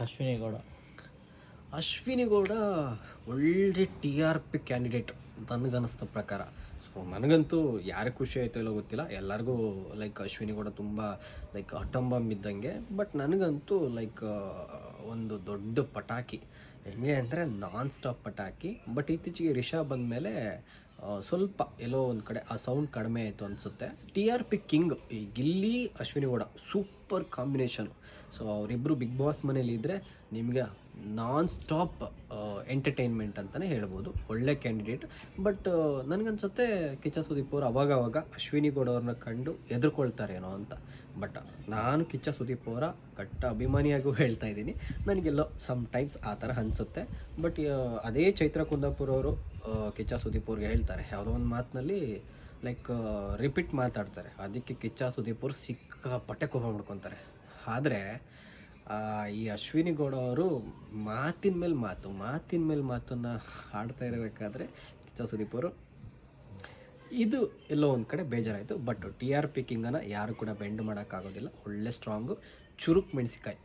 ಅಶ್ವಿನಿ ಗೌಡ. ಅಶ್ವಿನಿ ಗೌಡ ಒಳ್ಳೆ T R P candidate ನನಗನ್ನಿಸ್ದ ಪ್ರಕಾರ. So ನನಗಂತೂ ಯಾರಿಗೆ ಖುಷಿ ಆಯಿತೋ ಇಲ್ಲೋ ಗೊತ್ತಿಲ್ಲ, ಎಲ್ಲರಿಗೂ ಲೈಕ್ ಅಶ್ವಿನಿ ಗೌಡ ತುಂಬ ಲೈಕ್ ಅಟಂಬಂಬ್ ಇದ್ದಂಗೆ. ಬಟ್ ನನಗಂತೂ ಲೈಕ್ ಒಂದು ದೊಡ್ಡ ಪಟಾಕಿ. ಹೆಂಗೆ ಅಂದರೆ ನಾನ್ ಸ್ಟಾಪ್ ಪಟಾಕಿ. ಬಟ್ ಇತ್ತೀಚೆಗೆ ರಿಷಾ ಬಂದಮೇಲೆ ಸ್ವಲ್ಪ ಎಲ್ಲೋ ಒಂದು ಕಡೆ ಆ ಸೌಂಡ್ ಕಡಿಮೆ ಆಯಿತು ಅನಿಸುತ್ತೆ. ಟಿ ಆರ್ ಪಿ ಕಿಂಗ್ ಈ Gilli Ashwini Gowda super combination. So ಅವರಿಬ್ಬರು ಬಿಗ್ ಬಾಸ್ ಮನೇಲಿ ಇದ್ದರೆ ನಿಮಗೆ ನಾನ್ ಸ್ಟಾಪ್ ಎಂಟರ್ಟೈನ್ಮೆಂಟ್ ಅಂತಲೇ ಹೇಳ್ಬೋದು. ಒಳ್ಳೆ ಕ್ಯಾಂಡಿಡೇಟ್. ಬಟ್ ನನಗನ್ಸುತ್ತೆ ಕಿಚ್ಚ ಸುದೀಪ್ ಅವರು ಅವಾಗವಾಗ ಅಶ್ವಿನಿ ಗೌಡ ಅವ್ರನ್ನ ಕಂಡು ಹೆದರ್ಕೊಳ್ತಾರೇನೋ ಅಂತ. ಬಟ್ ನಾನು ಕಿಚ್ಚ ಸುದೀಪ್ ಅವರ ಕಟ್ಟ ಅಭಿಮಾನಿಯಾಗೂ ಹೇಳ್ತಾ ಇದ್ದೀನಿ, ನನಗೆಲ್ಲೋ ಸಮ್ಟೈಮ್ಸ್ ಆ ಥರ ಅನಿಸುತ್ತೆ. ಬಟ್ ಅದೇ ಚೈತ್ರ ಕುಂದಾಪುರ ಅವರು ಕಿಚ್ಚ ಸುದೀಪ್ ಅವ್ರಿಗೆ ಹೇಳ್ತಾರೆ ಯಾವುದೋ ಒಂದು ಮಾತಿನಲ್ಲಿ, ಲೈಕ್ ರಿಪೀಟ್ ಮಾತಾಡ್ತಾರೆ. ಅದಕ್ಕೆ ಕಿಚ್ಚ ಸುದೀಪ್ ಅವರು ಸಿಕ್ಕಾಪಟ್ಟೆ ಕೋಪ ಮಾಡ್ಕೊತಾರೆ. ಆದರೆ ಈ ಅಶ್ವಿನಿ ಗೌಡ ಅವರು ಮಾತಿನ ಮೇಲೆ ಮಾತನ್ನು ಆಡ್ತಾ ಇರಬೇಕಾದ್ರೆ ಕಿಚ್ಚ ಸುದೀಪ್ ಅವರು ಇದು ಎಲ್ಲೋ ಒಂದು ಕಡೆ ಬೇಜಾರಾಯಿತು. ಬಟ್ ಟಿ ಆರ್ ಪಿ ಕಿಂಗನ್ನು ಯಾರು ಕೂಡ ಬೆಂಡ್ ಮಾಡೋಕ್ಕಾಗೋದಿಲ್ಲ. ಒಳ್ಳೆ ಸ್ಟ್ರಾಂಗು, ಚುರುಕು ಮೆಣಸಿಕಾಯಿ.